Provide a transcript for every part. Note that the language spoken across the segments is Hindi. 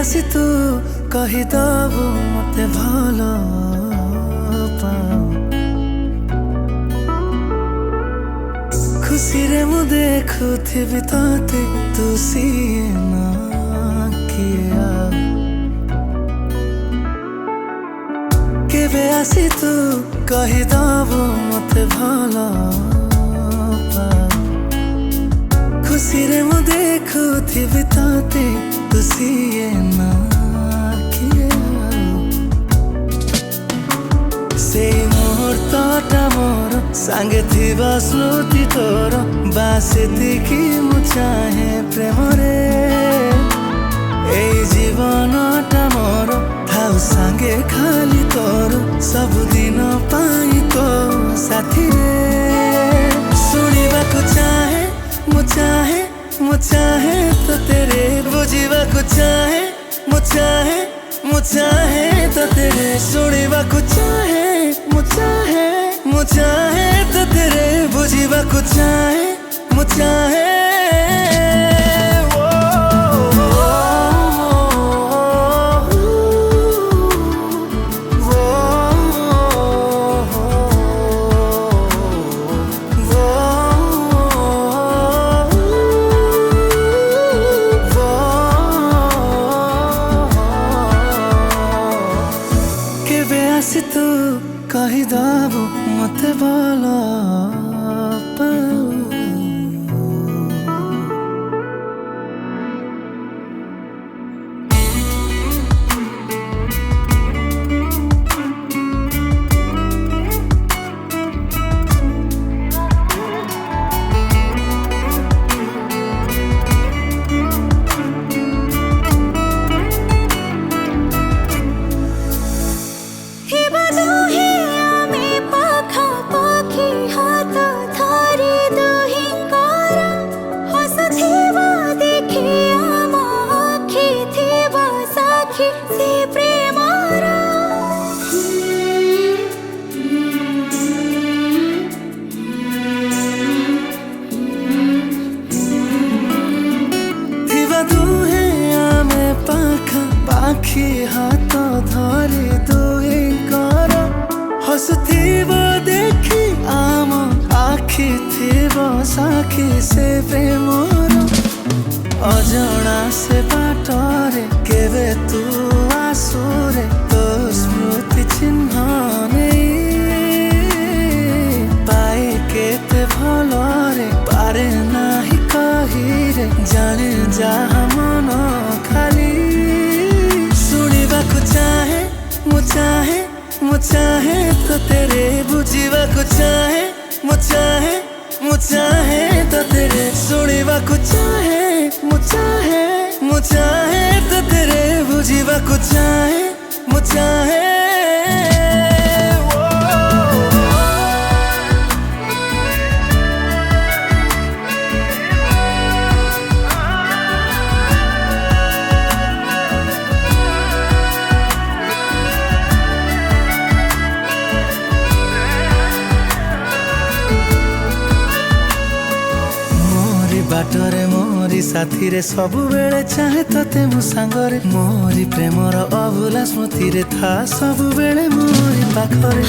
आसी तू कहीदबु मते भलो पाओ खुशी रे मु देखुथिबि तते तू सिए ना किया केबे आसी तू कहीदबु मते भलो पाओ खुशी रे मु देखुथिबि तते तू सिए ना से मुहूर्तटा मोर सांगे थिबा स्मृति तोर बासेतिकी मु चाहे प्रेम रे ए जीवनटा मोर थाउ सांगे खाली तोर सब दिन पाई तो साथी रे सुनिबा को चाहे मु चाहे मु चाहे तो तेरे बुझिबा को चाहे मु चाहे मु चाहे तो तेरे सुनिबा को चाहे मु चाहे मु चाहे तो तेरे बुझिबा को चाहे मु चाहे आसी तू कहीदबु मते भलो पाओ आखी हाथ धरी दुई कर हसुथिब देखी आम आखि थिब साखी से प्रेमर अजणा से बाटरे केबे तू आसुरे तो स्मृति चिन्ह नहीं पाए केते भलरे पारे नाही कही रे जाने जहा मन खाली चाहे मु चाहे मु चाहे तो तेरे बुझिबा को चाहे मु चाहे मु चाहे तो तेरे सुनिबा को चाहे मु चाहे मु चाहे तो तेरे बुझिबा को चाहे मु चाहे बाटरे मोरी साथी रे सबु बेले चाहे तते मो सांगरे मोरी प्रेमर अभुला स्मृति रे था सबु बेले मोरी पाखरे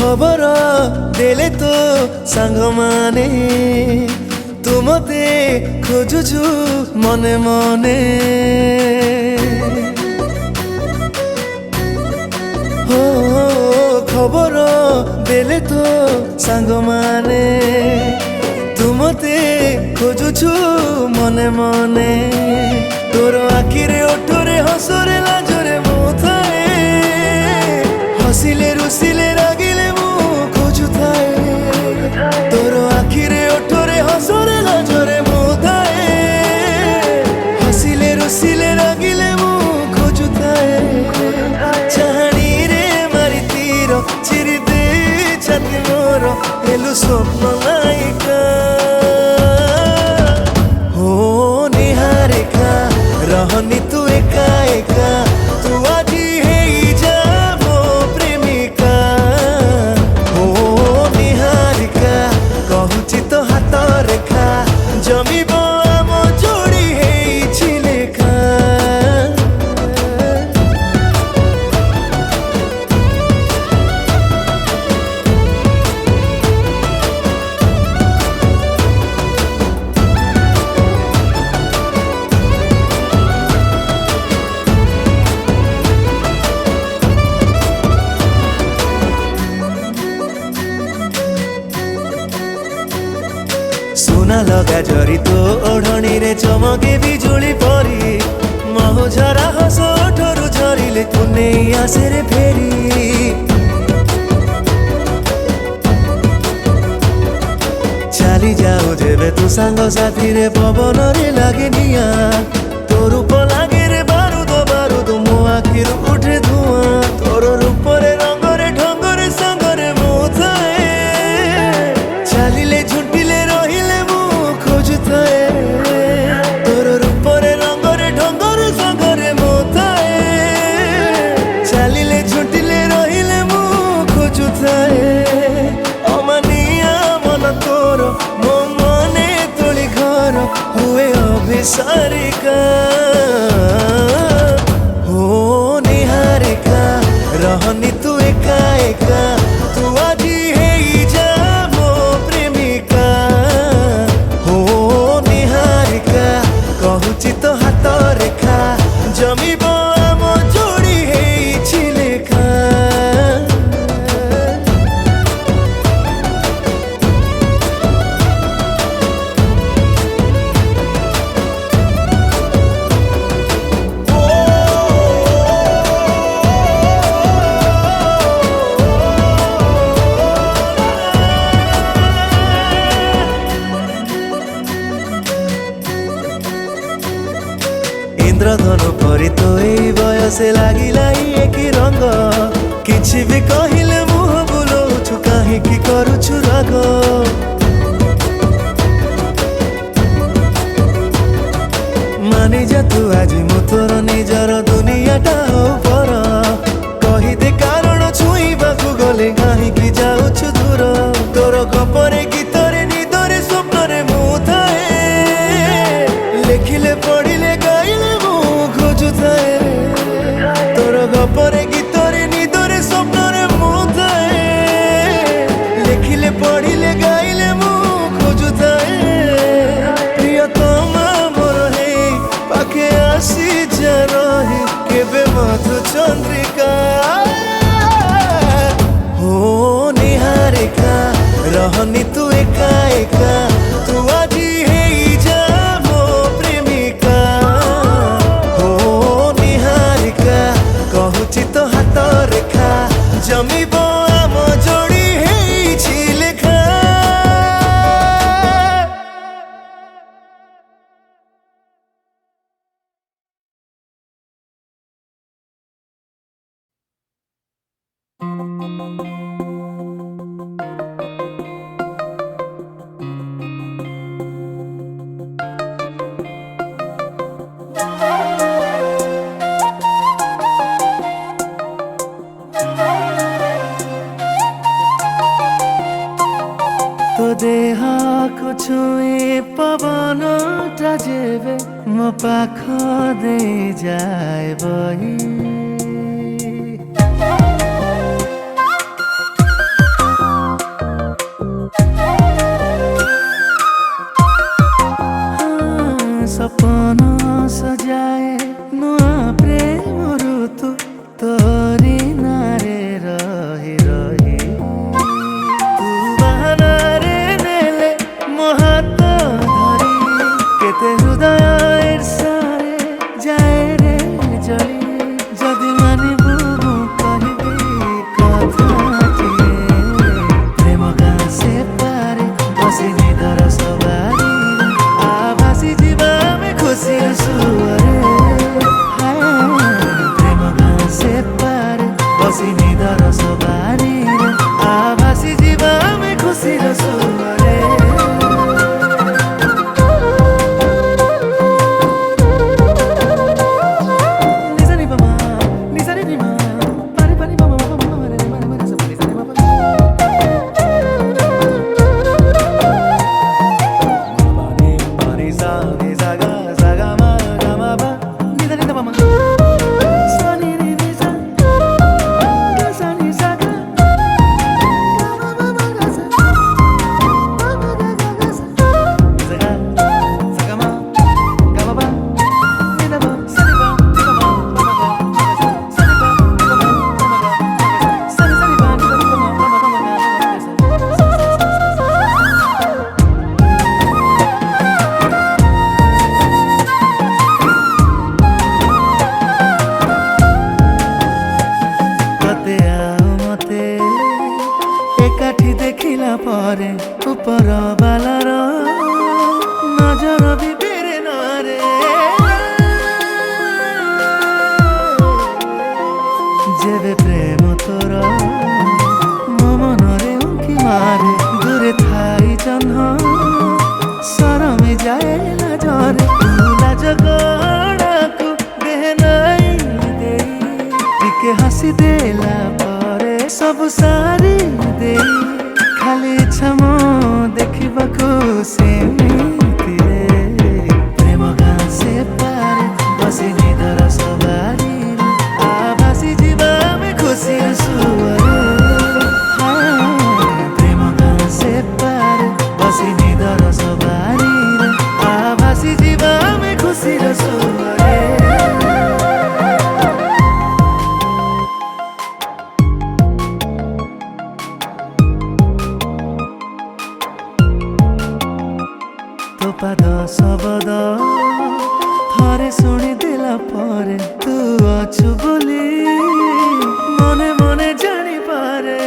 खबर देले तो सांग माने तू मते खोजुछु मने मने हो खबर देले तो सांग माने तू मते खोजुछु मने मने तोर आखिरे ओठरे हसरे लाजरे मुथाए हसिले रुसिले रागिले मु खोजुथाए तोर आखिरे ओठरे हसरे लाजरे मुथाए हसिले रुसिले रागिले मु खोजुथाए चाहनी रे मारी तीर चिरी दे छाती मोर हेलु स्वप्न नायिका हो निहारिका रहनी तू एका एका तू आजी हेई जा मो प्रेमिका हो निहारिका कहूची तो हाथ रेखा जमीब आम जोड़ी हेई लेखा सुना लगा जरी तो ओढ़नी रे चमके बिजुली परी महुझरा हस ओठरू झरिले तू नहीं आसे रे फेरी चली जाऊ जेबे तू सांग साथी रे पवन रे लागे निया तो रूप लागे रे बारूद बारूद मो आखिर उठे धुआं तोर रूप रे रंग रे ढंग रे संग रे मुथाए चलिले झुंटिले रहिले मु खोजुथाए तोर रूप रे रंग रे ढंग रे संग रे मुथाए चलिले झुंटिले रहिले मु खोजुथाए अमानिया मन तोर मो मने तोली घर हुए अभिसारिका हो निहारिका रहनी तू एका एका तू आजी हेई जा मो प्रेमिका हो निहारिका कहूची तो हाथ रेखा जमीब आम जोड़ी हेई लेखा इंद्रधनु परी तो एई बयसे लागिला एक रंग किछि भी कहिले मुह बुलोछु काहेकि करूछु राग मानि जा तू आजी मु तोर निजर दुनियाटा हो पर कहि दे कारण छुईबाकू गले काहेकि जाउछु दूर तोर गपरे गीतरे निदरे स्वप्नरे मुथाए लेखिले पढ़िले गाइले मु खोजुथाए तोर गपरे गीतरे निदरे स्वप्नरे मुथाए लेखिले पढ़िले गाइले मु खोजुथाए प्रियतमा मोर हे पाखे आसी जा रहे केबे मधु चंद्रिका हो निहारिका रहनी तू एका एका तू आजी हेई जा मो प्रेमिका हो निहारिका कहूची तो हाथ रेखा जमीब आम जोड़ी हेई लेखा तो देह को छुए पवन टा जेबे मो पाख दे जाए बही ऊपर बालार नजर भी फेरे नरे जेबे प्रेम तोर मो मनरे उंकी मारे दूरे थाई जन्ह सरमे जाए लाजरे लाज गड़ाकू देह नाई दे टिके हसी देला परे सब सारी दे खाली इच्छा मो देखिबाकू सेमिति रे प्रेम गाँ से पारे बसी निदर सवारी आभासी जीवा में खुशी सुअरे प्रेम गाँ से पारे बसी निदर सवारी आभासी जीवा में खुशी सुअरे तो पाद शब्द थरे शुणी देला परे तू अछु बोली मने मने जानी पारे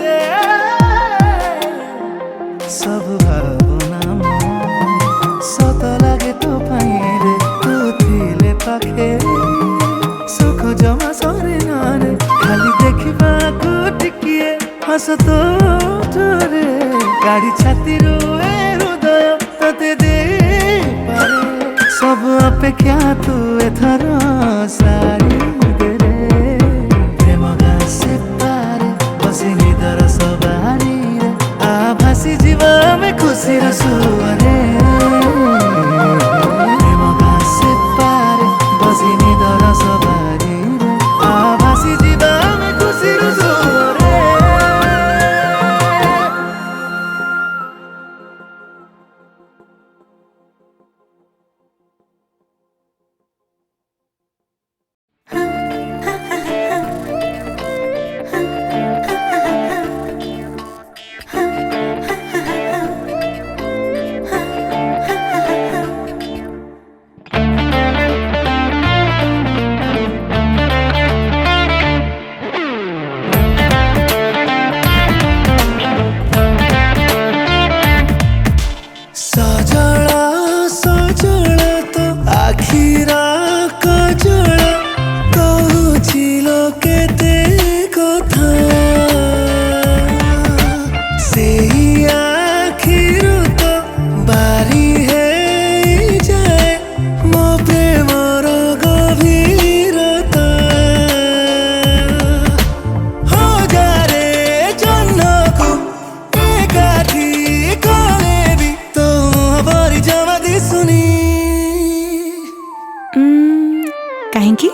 दे सब भावना सत लागे तो पाई रे तू थिले पाखे सुख जमा सरे नारे खाली देखिबा को टिकिए हस तो रे गाड़ी छाती रुए हृदय तते दे पारे सब अपेक्षा तू एथर सारी दे रे प्रेम गाँ से पारे बसी निदर सवारी रे आभासी जीवा में खुशी सुअरे प्रेम गाँ से पारे बसी निदर सवारी रे आभासी जीवा में खुशी सुअरे କାହିଁକି?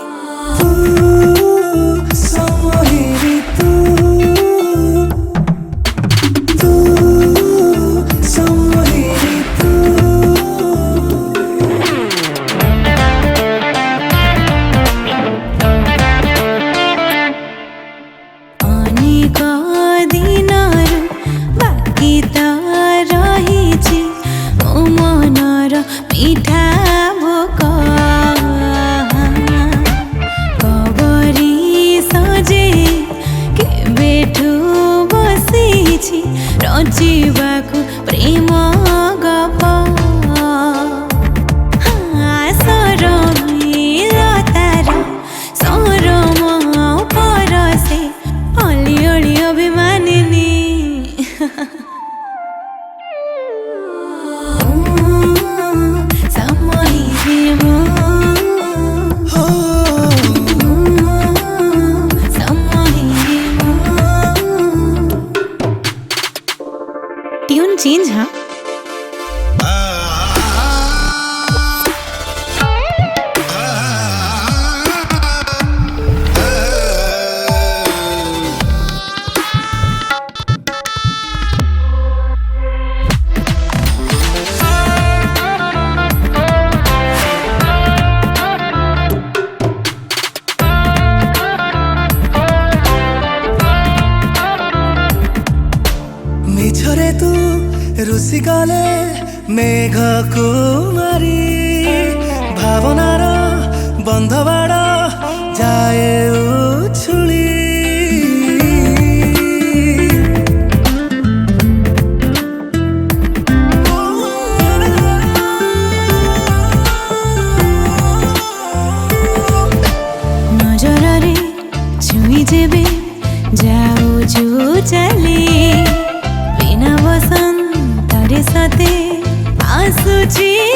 रचिबाकु प्रेम गप सरमिलतार सरम परसे अलि अलि अभिमानिनी ट्यून चेंज हाँ मिछरे तू रुसी गले मेघ कुमारी भावनार बंध बाड़ जाए उछुली हसुची